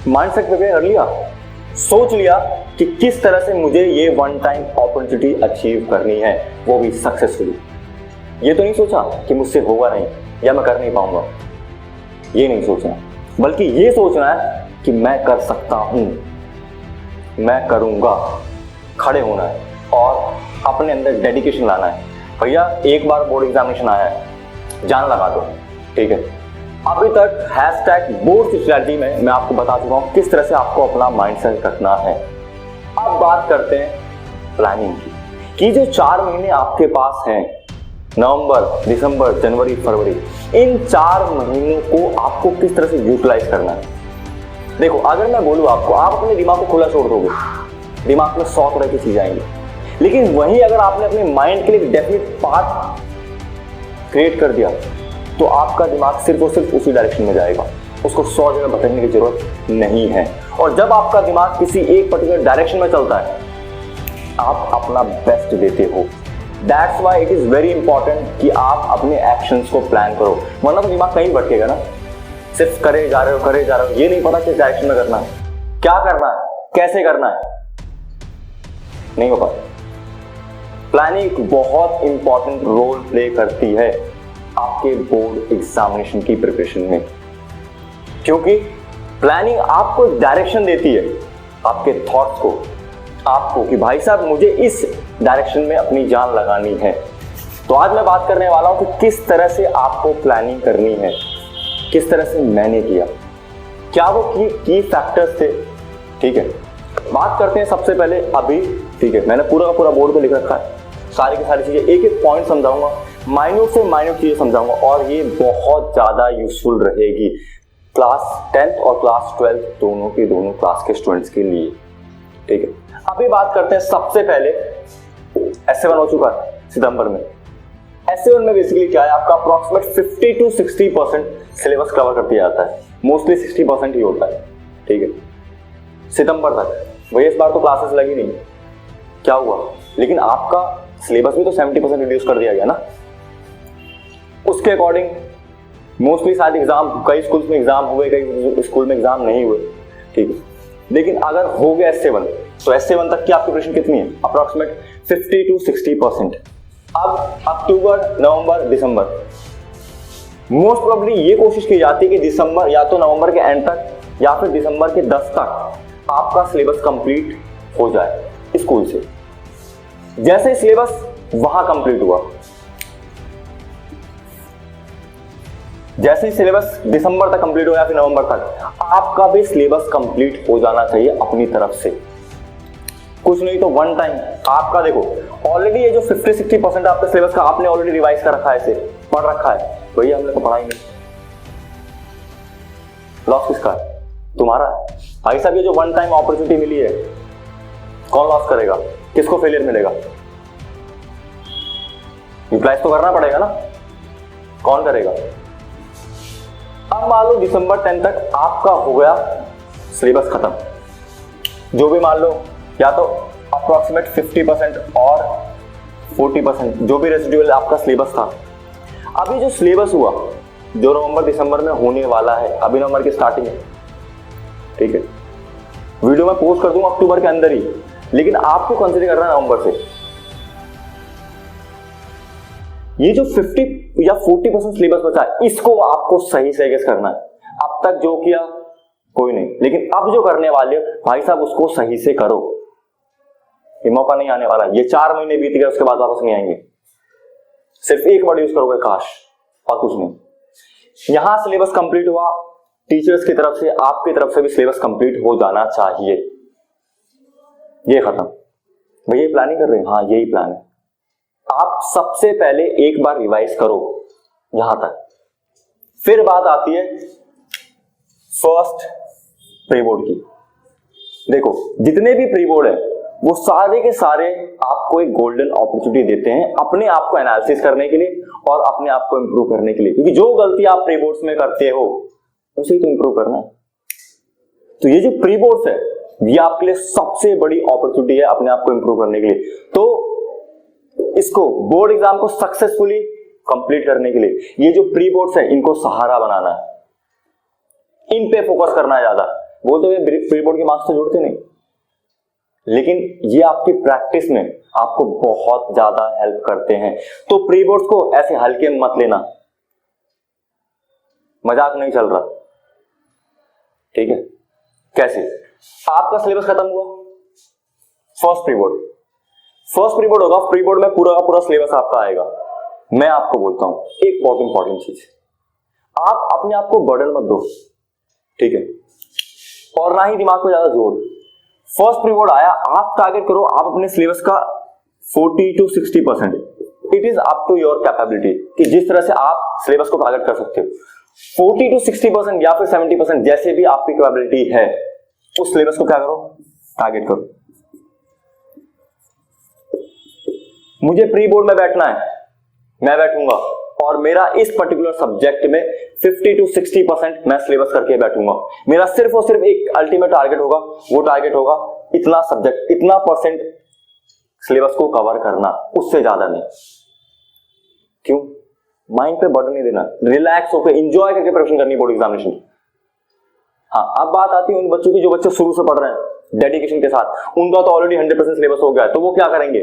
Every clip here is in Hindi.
माइंडसेट प्रिपेयर कर लिया, सोच लिया कि किस तरह से मुझे ये वन टाइम अपॉर्चुनिटी अचीव करनी है, वो भी सक्सेसफुली। ये तो नहीं सोचा कि मुझसे होगा नहीं या मैं कर नहीं पाऊंगा, ये नहीं सोचना, बल्कि ये सोचना है कि मैं कर सकता हूं, मैं करूंगा। खड़े होना है और अपने अंदर डेडिकेशन लाना है। भैया एक बार बोर्ड एग्जामिनेशन आया है, जान लगा दो, ठीक है। अभी तक हैशटैग बोर्ड स्ट्रैटेजी में मैं आपको बता चुका हूं किस तरह से आपको अपना माइंडसेट रखना है। अब बात करते हैं प्लानिंग की, कि जो 4 महीने आपके पास हैं, नवंबर, दिसंबर, जनवरी, फरवरी, इन 4 महीनों को आपको किस तरह से यूटिलाइज करना है। देखो, अगर मैं बोलूं आपको, आप अपने दिमाग को खुला छोड़ दोगे, दिमाग में 100 तरह की चीजें आएंगी, लेकिन वहीं अगर आपने अपने माइंड के लिए डेफिनेट पाथ क्रिएट कर दिया तो आपका दिमाग सिर्फ और सिर्फ उसी डायरेक्शन में जाएगा, उसको 100 जगह भटकने की जरूरत नहीं है। और जब आपका दिमाग किसी एक पर्टिकुलर डायरेक्शन में चलता है, आप अपना बेस्ट देते हो। That's why it is very important कि आप अपने एक्शंस को प्लान करो, वरना तो दिमाग कहीं भटकेगा ना। सिर्फ करे जा रहे हो, ये नहीं पता किस डायरेक्शन में करना है, क्या करना है, कैसे करना है, नहीं हो पाता। प्लानिंग बहुत इंपॉर्टेंट रोल प्ले करती है आपके बोर्ड एग्जामिनेशन की प्रिपरेशन में, क्योंकि प्लानिंग आपको डायरेक्शन देती है, आपके थॉट्स को, आपको, कि भाई साहब मुझे इस डायरेक्शन में अपनी जान लगानी है। तो आज मैं बात करने वाला हूं कि किस तरह से आपको प्लानिंग करनी है, किस तरह से मैंने किया, क्या वो की फैक्टर्स थे, ठीक है। बात करते हैं सबसे पहले अभी, ठीक है। मैंने पूरा बोर्ड पे लिख रखा है, सारी की सारी चीजें, एक एक पॉइंट समझाऊंगा, माइन्यूट से माइन्यूट चीजें समझाऊंगा, और ये बहुत ज्यादा यूजफुल रहेगी क्लास 10th और क्लास 12th दोनों क्लास के स्टूडेंट्स के लिए, ठीक है। अभी बात करते हैं सबसे पहले, S7 हो चुका है सितंबर में। S7 में बेसिकली क्या है, आपका अप्रॉक्सीमेट 50 to 60% सिलेबस कवर कर दिया जाता है, मोस्टली 60% ही होता है, ठीक है, सितंबर तक। वही इस बार तो क्लासेस लगी नहीं, क्या हुआ, लेकिन आपका सिलेबस भी तो 70% रिड्यूस कर दिया गया ना। उसके अकॉर्डिंग मोस्टली शायद एग्जाम, कई स्कूल्स में एग्जाम हुए, कई स्कूल में एग्जाम नहीं हुए, ठीक है। लेकिन अगर हो गया S7 तो S7 तक की आपकी प्रिपरेशन कितनी है, अप्रॉक्सीमेट 50 to 60%। अब अक्टूबर, नवंबर, दिसंबर, मोस्ट प्रोबेबली ये कोशिश की जाती है कि दिसंबर या तो नवंबर के एंड तक या फिर दिसंबर के 10 तक आपका सिलेबस कंप्लीट हो जाए स्कूल से। जैसे सिलेबस वहां कंप्लीट हुआ, जैसे ही सिलेबस दिसंबर तक कंप्लीट हो या फिर नवंबर तक, आपका भी सिलेबस कंप्लीट हो जाना चाहिए अपनी तरफ से। कुछ नहीं तो वन टाइम आपका, देखो ऑलरेडी ये जो 50-60% आपके सिलेबस का आपने ऑलरेडी रिवाइज कर रखा है, इसे पढ़ रखा है, भैया हमने तो पढ़ा ही नहीं। लॉस किसका है, तुम्हारा है भाई साहब। ये जो वन टाइम अपॉर्चुनिटी मिली है, कौन लॉस करेगा, किसको फेलियर मिलेगा, यूटिलाइज तो करना पड़ेगा ना, कौन करेगा। अब मान लो दिसंबर 10 तक आपका हो गया सिलेबस खत्म, जो भी मान लो या तो अप्रॉक्सीमेट 50% और 40% जो भी रेसिडुअल आपका सिलेबस था। अभी जो सिलेबस हुआ, जो नवंबर दिसंबर में होने वाला है, अभी नवंबर की स्टार्टिंग है, ठीक है, वीडियो मैं पोस्ट कर दूंगा अक्टूबर के अंदर ही, लेकिन आपको कंसीडर करना है नवंबर से। ये जो 50 या 40% सिलेबस बचा है, इसको आपको सही से गेस करना है। अब तक जो किया कोई नहीं, लेकिन अब जो करने वाले हो भाई साहब उसको सही से करो। ये मौका नहीं आने वाला, ये 4 महीने बीत गए, उसके बाद वापस नहीं आएंगे। सिर्फ एक वर्ड यूज करोगे, काश, और कुछ नहीं। यहां सिलेबस कंप्लीट हुआ, टीचर्स की तरफ से, आपकी तरफ से भी सिलेबस कंप्लीट हो जाना चाहिए। ये खत्म, भैया प्लानिंग कर रहे हैं, हाँ यही प्लान है। आप सबसे पहले एक बार रिवाइज करो यहां तक, फिर बात आती है फर्स्ट प्री बोर्ड की। देखो जितने भी प्री बोर्ड है वो सारे के सारे आपको एक गोल्डन अपॉर्चुनिटी देते हैं अपने आप को एनालिसिस करने के लिए और अपने आप को इंप्रूव करने के लिए, क्योंकि जो गलती आप प्री बोर्ड्स में करते हो उसे ही तो इंप्रूव करना है। तो ये जो प्री बोर्ड्स है ये आपके लिए सबसे बड़ी अपॉर्चुनिटी है अपने आप को इंप्रूव करने के लिए। तो इसको बोर्ड एग्जाम को सक्सेसफुली कंप्लीट करने के लिए ये जो प्री बोर्ड्स है इनको सहारा बनाना है, इन पे फोकस करना है ज्यादा। वो तो ये प्री बोर्ड के मार्क्स तो जुड़ते नहीं, लेकिन ये आपकी प्रैक्टिस में आपको बहुत ज्यादा हेल्प करते हैं। तो प्री बोर्ड्स को ऐसे हल्के में मत लेना, मजाक नहीं चल रहा, ठीक है। कैसे? आपका सिलेबस खत्म हुआ, फर्स्ट प्री बोर्ड होगा, प्री बोर्ड में पूरा का पूरा सिलेबस आपका आएगा। मैं आपको बोलता हूं एक बहुत इंपॉर्टेंट चीज, आप अपने आप को बर्डन मत दो, ठीक है, और ना ही दिमाग को ज्यादा जोर। फर्स्ट प्री बोर्ड आया, आप टारगेट करो आप अपने सिलेबस का 40 to 60%। It is up to your capability कि जिस तरह से आप सिलेबस को टारगेट कर सकते हो। 40 to 60% या फिर 70% जैसे भी आपकी कैपेबिलिटी है, उस सिलेबस को क्या करो, टारगेट करो। मुझे प्री बोर्ड में बैठना है, मैं बैठूंगा और मेरा इस पर्टिकुलर सब्जेक्ट में 50 to 60% मैं सिलेबस करके बैठूंगा। मेरा सिर्फ और सिर्फ एक अल्टीमेट टारगेट होगा, वो टारगेट होगा इतना सब्जेक्ट, इतना परसेंट सिलेबस को कवर करना, उससे ज्यादा नहीं। क्यों? माइंड पे बर्डन नहीं देना, रिलैक्स होकर एंजॉय करके प्रिपरेशन करनी बोर्ड एग्जामिनेशन की। हाँ, अब बात आती है उन बच्चों की जो बच्चे शुरू से पढ़ रहे हैं डेडिकेशन के साथ, उनका तो ऑलरेडी 100% सिलेबस हो गया है, तो वो क्या करेंगे?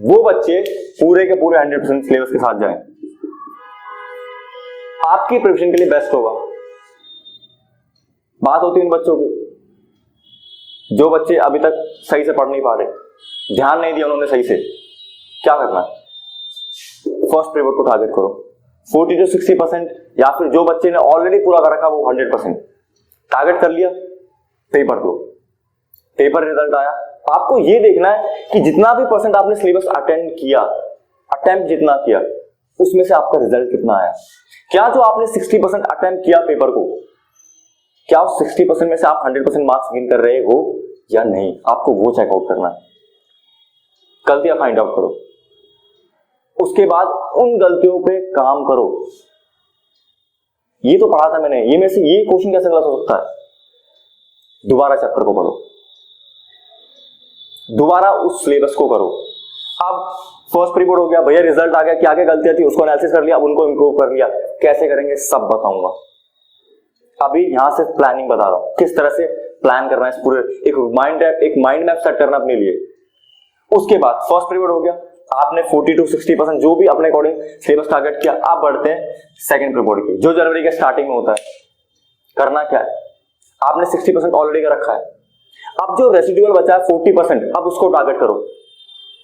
वो बच्चे पूरे के पूरे 100% सिलेबस के साथ जाएं, आपकी प्रिपरेशन के लिए बेस्ट होगा। बात होती है उन बच्चों की जो बच्चे अभी तक सही से पढ़ नहीं पा रहे, ध्यान नहीं दिया उन्होंने सही से। क्या करना है? फर्स्ट प्री बोर्ड को टारगेट करो 40 to 60%, या फिर जो बच्चे ने ऑलरेडी पूरा कर रखा वो 100% टारगेट कर लिया, पेपर दो। पेपर रिजल्ट आया, आपको ये देखना है कि जितना भी परसेंट आपने सिलेबस अटेम्प्ट जितना किया, उसमें से आपका रिजल्ट कितना आया। क्या जो आपने 60% अटेम्प्ट किया पेपर को, क्या उस 60% में से आप 100% मार्क्स गेन कर रहे हो या नहीं, आपको वो चेकआउट करना है। गलतियां फाइंड आउट करो, उसके बाद उन गलतियों पे काम करो। ये तो पढ़ा था मैंने, ये में से ये क्वेश्चन कैसे गलत हो सकता है? दोबारा चैप्टर को पढ़ो, दोबारा उस सिलेबस को करो। अब फर्स्ट प्री बोर्ड हो गया भैया, रिजल्ट आ गया, क्या क्या गलतियां थी उसको एनालिसिस कर लिया, अब उनको इंप्रूव कर लिया। कैसे करेंगे सब बताऊंगा। अभी यहां से प्लानिंग बता रहा हूं, किस तरह से प्लान करना है इस पूरे, एक माइंड मैप सेट करना अपने लिए। उसके बाद फर्स्ट प्री बोर्ड हो गया, आपने 40 to 60% जो भी अपने अकॉर्डिंग सिलेबस टारगेट किया। आप बढ़ते हैं सेकंड प्री बोर्ड की, जो जनवरी के स्टार्टिंग में होता है। करना क्या है? आपने 60% ऑलरेडी कर रखा है, अब जो रेसिडुअल बचा है 40%, अब उसको टारगेट करो।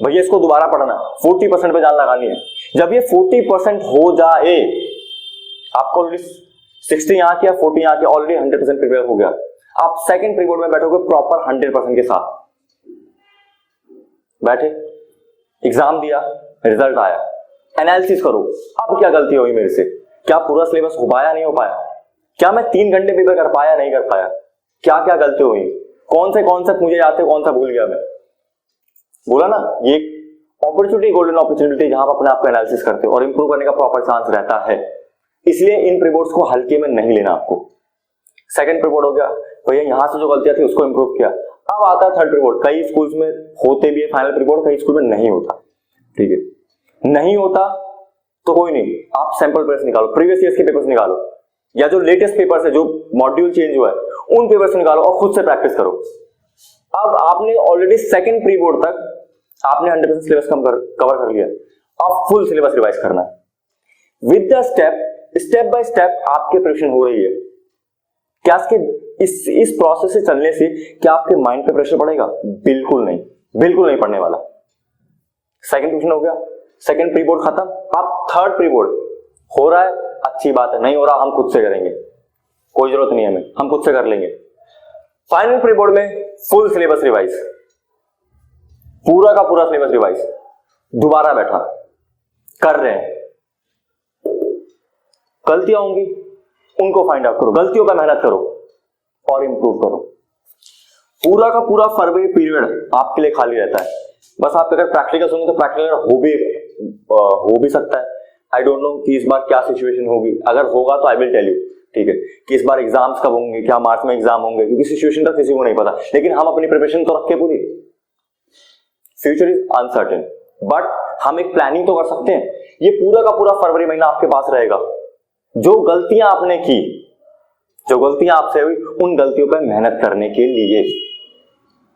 भैया इसको दोबारा पढ़ना, 40% पे जान लगानी है। जब ये 40% हो जाए, आपको ऑलरेडी 60 यहां किया, 40 यहां किया, ऑलरेडी 100% प्रिपेयर हो गया। आप सेकंड प्री बोर्ड में बैठोगे प्रॉपर 100% के साथ। बैठे, एग्जाम दिया, रिजल्ट आया, एनालिसिस करो अब क्या गलती हुई मेरे से, क्या पूरा सिलेबस हो पाया नहीं हो पाया, क्या मैं 3 घंटे पेपर कर पाया नहीं कर पाया, क्या क्या गलती हुई, कौन से कॉन्सेप्ट मुझे याद थे, कौन सा भूल गया मैं। बोला ना, ये अपॉर्चुनिटी, गोल्डन अपॉर्चुनिटी, जहां आप अपने आप को एनालिसिस करते हो और इंप्रूव करने का प्रॉपर चांस रहता है। इसलिए इन प्री बोर्ड्स को हल्के में नहीं लेना आपको। सेकंड प्री बोर्ड हो गया, भैया यहां से जो गलतियां थी उसको इंप्रूव किया। अब आता है थर्ड प्री बोर्ड। कई स्कूल्स में होते भी है फाइनल प्री बोर्ड, कई स्कूल में नहीं होता, ठीक है। नहीं होता तो कोई नहीं, आप सैंपल पेपर्स निकालो, प्रीवियस ईयर्स के पेपर्स निकालो, या जो लेटेस्ट पेपर्स है, जो मॉड्यूल चेंज हुआ है उन पेपर्स निकालो और खुद से प्रैक्टिस करो। अब आपने ऑलरेडी सेकंड प्री बोर्ड तक आपने 100% सिलेबस कवर कर लिया, अब फुल सिलेबस रिवाइज करना है with the step by step आपकी प्रिपरेशन हो रही है। क्या इस प्रोसेस से चलने से क्या आपके माइंड पे प्रेशर पड़ेगा? बिल्कुल नहीं, बिल्कुल नहीं पड़ने वाला। सेकंड क्वेश्चन हो गया, सेकंड प्री बोर्ड खत्म। अब थर्ड प्री बोर्ड हो रहा है, अच्छी बात है, नहीं हो रहा हम खुद से करेंगे, कोई जरूरत नहीं है हमें, हम खुद से कर लेंगे। फाइनल प्री बोर्ड में फुल सिलेबस रिवाइज, पूरा का पूरा सिलेबस रिवाइज, दोबारा बैठा कर रहे हैं। गलतियां होंगी उनको फाइंड आउट करो, गलतियों पर मेहनत करो और इंप्रूव करो। पूरा का पूरा फरवरी पीरियड आपके लिए खाली रहता है। बस आप अगर प्रैक्टिकल होंगे तो प्रैक्टिकल हो भी सकता है। आई डोंट नो कि इस बार क्या सिचुएशन होगी, अगर होगा तो आई विल टेल यू, ठीक है, कि इस बार एग्जाम्स कब होंगे, क्या मार्च में एग्जाम होंगे, क्योंकि सिचुएशन का किसी को नहीं पता। लेकिन हम अपनी प्रिपरेशन तो रख के पूरी, फ्यूचर इज अनसर्टेन, बट हम एक प्लानिंग तो कर सकते हैं। ये पूरा का पूरा फरवरी महीना आपके पास रहेगा। जो गलतियां आपने की जो गलतियां आपसे हुई उन गलतियों पर मेहनत करने के लिए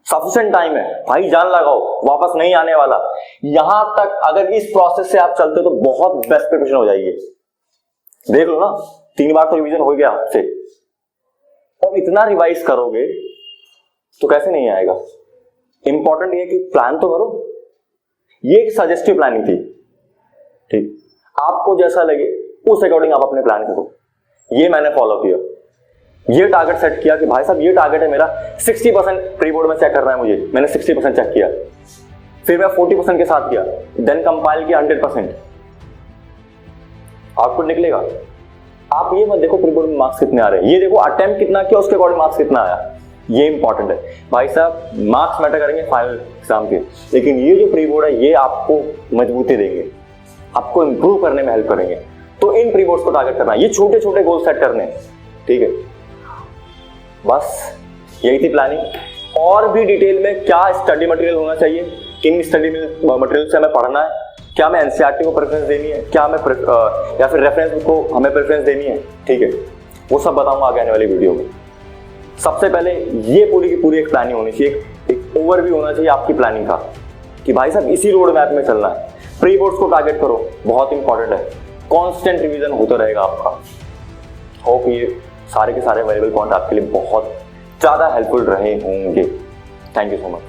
सफिशिएंट टाइम है भाई, जान लगाओ, वापस नहीं आने वाला। यहां तक अगर इस प्रोसेस से आप चलते हो तो बहुत बेस्ट प्रिपरेशन हो जाएगी। देख लो ना, 3 बार तो रिवीजन हो गया आपसे, और इतना रिवाइज करोगे तो कैसे नहीं आएगा। इंपॉर्टेंट ये कि प्लान तो करो। ये एक सजेस्टिव प्लानिंग थी, ठीक, आपको जैसा लगे उस अकॉर्डिंग आप अपने प्लान करो। ये मैंने फॉलो किया, ये टारगेट सेट किया कि भाई साहब ये टारगेट है मेरा, 60% प्री बोर्ड में चेक करना है मुझे, मैंने 60% चेक किया, फिर मैं 40% के साथ किया, देन कंपाइल किया 100%, आउटपुट निकलेगा। आप ये मत देखो प्री बोर्ड में मार्क्स कितने आ रहे हैं, ये देखो अटेम्प्ट कितना किया उसके अकॉर्डिंग मार्क्स कितना आया। ये इंपॉर्टेंट है भाई साहब, मार्क्स मैटर करेंगे फाइनल एग्जाम के, लेकिन ये जो प्री बोर्ड है ये आपको मजबूती देंगे, आपको इंप्रूव करने में हेल्प करेंगे। तो इन प्री बोर्ड्स को टारगेट करना, ये छोटे छोटे गोल सेट करने, ठीक है। बस यही थी प्लानिंग। और भी डिटेल में क्या स्टडी मटेरियल होना चाहिए, किन स्टडी मटेरियल से हमें पढ़ना है, क्या हमें एनसीईआरटी को प्रेफरेंस देनी है, क्या हमें या फिर रेफरेंस बुक को हमें प्रेफरेंस देनी है, ठीक है, वो सब बताऊंगा आगे आने वाली वीडियो में। सबसे पहले ये पूरी की पूरी एक प्लानिंग होनी चाहिए, एक ओवरव्यू होना चाहिए आपकी प्लानिंग का कि भाई साहब इसी रोड मैप में चलना है। प्री बोर्ड्स को टारगेट करो, बहुत इंपॉर्टेंट है, कांस्टेंट रिवीजन होता रहेगा आपका। होप ये सारे के सारे अवेलेबल पॉइंट आपके लिए बहुत ज़्यादा हेल्पफुल रहे होंगे। Thank you so much.